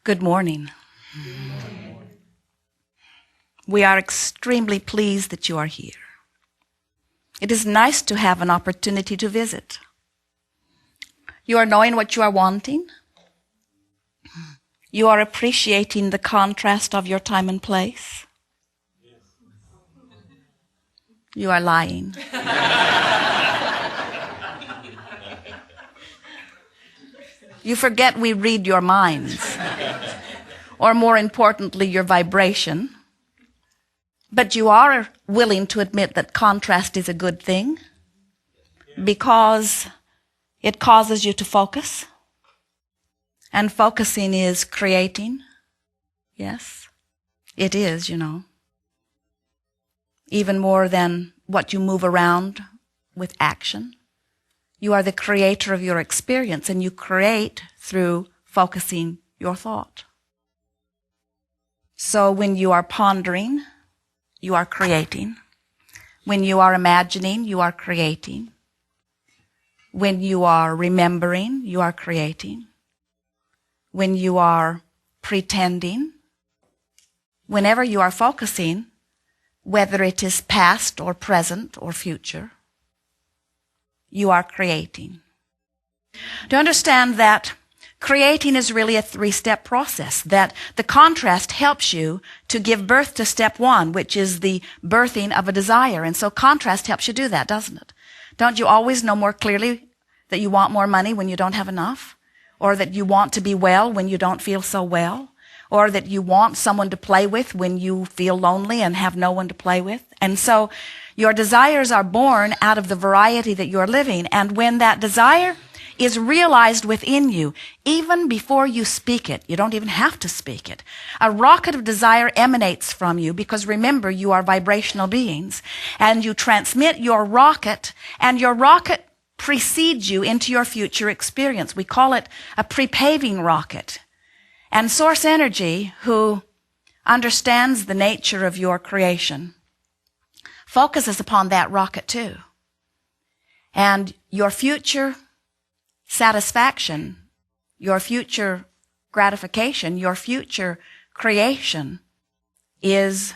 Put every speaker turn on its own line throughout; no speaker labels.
Good morning. We are extremely pleased that you are here. It is nice to have an opportunity to visit. You are knowing what you are wanting. You are appreciating the contrast of your time and place. You are lying. You forget we read your minds, or more importantly, your vibration. But you are willing to admit that contrast is a good thing because it causes you to focus. And focusing is creating. Yes, it is, Even more than what you move around with action. You are the creator of your experience, and you create through focusing your thought. So when you are pondering, you are creating. When you are imagining, you are creating. When you are remembering, you are creating. When you are pretending, whenever you are focusing, whether it is past or present or future, you are creating. To understand that creating is really a three-step process, that the contrast helps you to give birth to step one, which is the birthing of a desire. And so contrast helps you do that, doesn't it? Don't you always know more clearly that you want more money when you don't have enough? Or that you want to be well when you don't feel so well? Or that you want someone to play with when you feel lonely and have no one to play with? And so your desires are born out of the variety that you're living. And when that desire is realized within you, even before you speak it, you don't even have to speak it. A rocket of desire emanates from you because remember, you are vibrational beings. And you transmit your rocket, and your rocket precedes you into your future experience. We call it a pre-paving rocket. And source energy, who understands the nature of your creation, focuses upon that rocket too. And your future satisfaction, your future gratification, your future creation is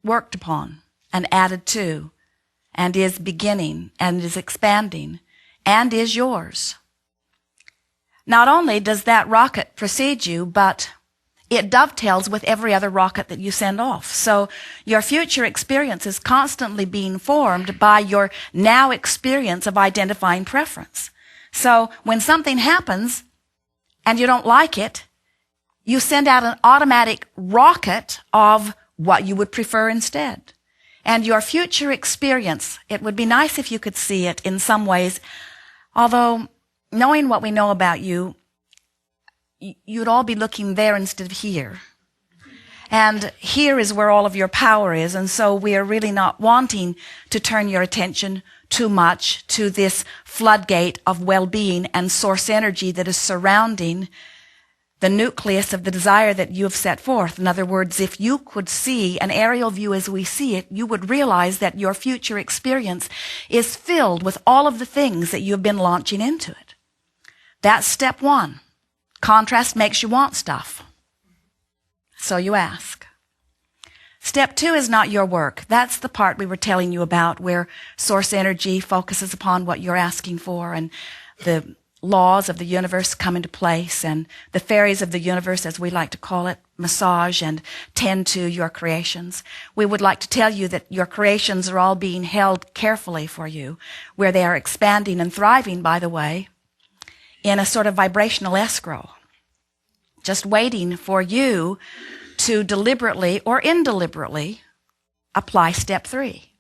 worked upon and added to, and is beginning and is expanding and is yours. Not only does that rocket precede you, but it dovetails with every other rocket that you send off. So your future experience is constantly being formed by your now experience of identifying preference. So when something happens and you don't like it, you send out an automatic rocket of what you would prefer instead. And your future experience, it would be nice if you could see it in some ways, although knowing what we know about you, you'd all be looking there instead of here. And here is where all of your power is. And so we are really not wanting to turn your attention too much to this floodgate of well-being and source energy that is surrounding the nucleus of the desire that you have set forth. In other words, if you could see an aerial view as we see it, you would realize that your future experience is filled with all of the things that you have been launching into it. That's step one. Contrast makes you want stuff. So you ask. Step two is not your work. That's the part we were telling you about, where source energy focuses upon what you're asking for, and the laws of the universe come into place, and the fairies of the universe, as we like to call it, massage and tend to your creations. We would like to tell you that your creations are all being held carefully for you, where they are expanding and thriving, by the way, in a sort of vibrational escrow, just waiting for you to deliberately or indeliberately apply step three.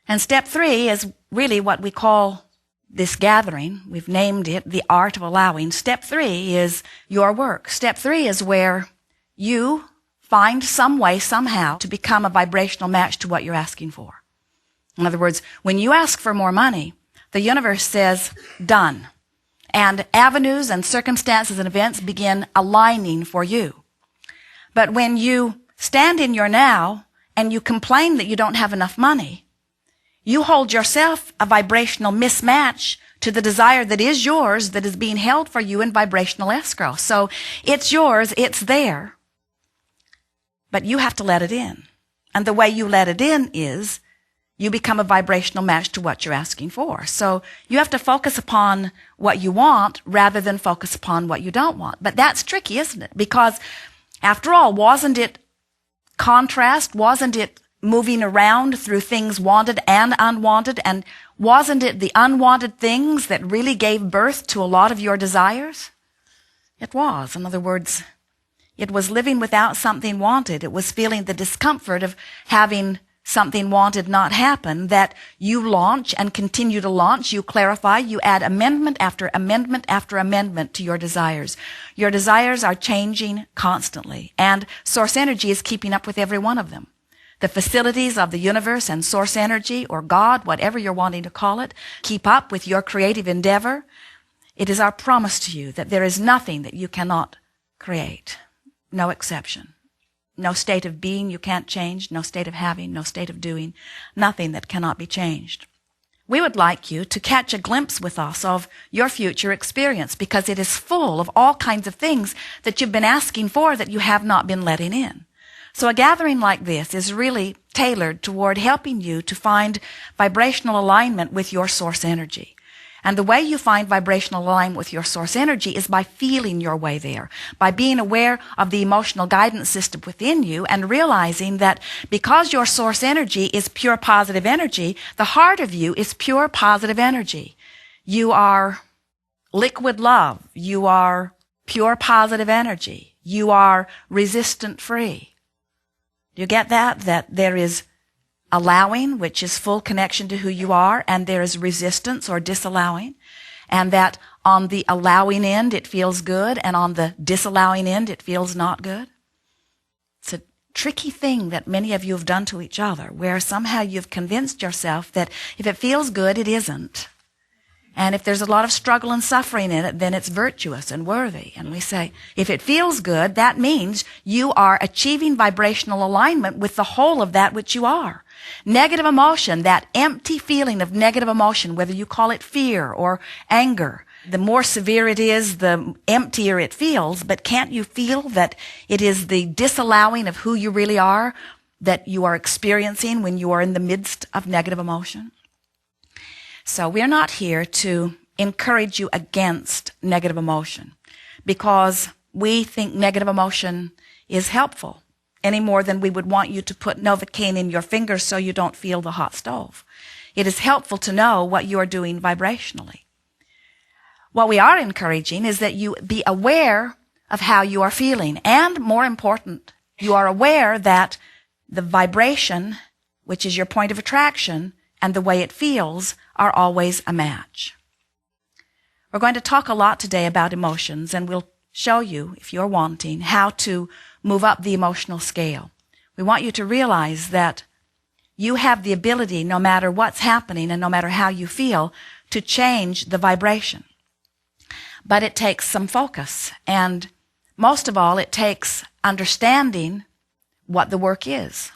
And step three is really what we call this gathering. We've named it the art of allowing. Step three is your work. Step three is where you find some way, somehow, to become a vibrational match to what you're asking for. In other words, when you ask for more money, the universe says, done. And avenues and circumstances and events begin aligning for you. But when you stand in your now and you complain that you don't have enough money, you hold yourself a vibrational mismatch to the desire that is yours, that is being held for you in vibrational escrow. So it's yours, it's there, but you have to let it in. And the way you let it in is you become a vibrational match to what you're asking for. So you have to focus upon what you want rather than focus upon what you don't want. But that's tricky, isn't it? Because after all, wasn't it contrast? Wasn't it moving around through things wanted and unwanted? And wasn't it the unwanted things that really gave birth to a lot of your desires? It was. In other words, it was living without something wanted. It was feeling the discomfort of having something wanted not happen that you launch and continue to launch. You clarify, you add amendment after amendment after amendment to your desires. Your desires are changing constantly, and source energy is keeping up with every one of them. The facilities of the universe and source energy, or God, whatever you're wanting to call it, keep up with your creative endeavor. It is our promise to you that there is nothing that you cannot create. No exception. No state of being you can't change, no state of having, no state of doing, nothing that cannot be changed. We would like you to catch a glimpse with us of your future experience, because it is full of all kinds of things that you've been asking for that you have not been letting in. So a gathering like this is really tailored toward helping you to find vibrational alignment with your source energy. And the way you find vibrational alignment with your source energy is by feeling your way there, by being aware of the emotional guidance system within you and realizing that because your source energy is pure positive energy, the heart of you is pure positive energy. You are liquid love. You are pure positive energy. You are resistant free. Do you get that? That there is allowing, which is full connection to who you are, and there is resistance or disallowing, and that on the allowing end it feels good, and on the disallowing end it feels not good. It's a tricky thing that many of you have done to each other, where somehow you've convinced yourself that if it feels good, it isn't. And if there's a lot of struggle and suffering in it, then it's virtuous and worthy. And we say, if it feels good, that means you are achieving vibrational alignment with the whole of that which you are. Negative emotion, that empty feeling of negative emotion, whether you call it fear or anger, the more severe it is, the emptier it feels. But can't you feel that it is the disallowing of who you really are that you are experiencing when you are in the midst of negative emotion? So we're not here to encourage you against negative emotion, because we think negative emotion is helpful any more than we would want you to put Novocaine in your fingers so you don't feel the hot stove. It is helpful to know what you are doing vibrationally. What we are encouraging is that you be aware of how you are feeling, and more important, you are aware that the vibration, which is your point of attraction, and the way it feels are always a match. We're going to talk a lot today about emotions, and we'll show you, if you're wanting, how to move up the emotional scale. We want you to realize that you have the ability, no matter what's happening and no matter how you feel, to change the vibration. But it takes some focus, and most of all, it takes understanding what the work is.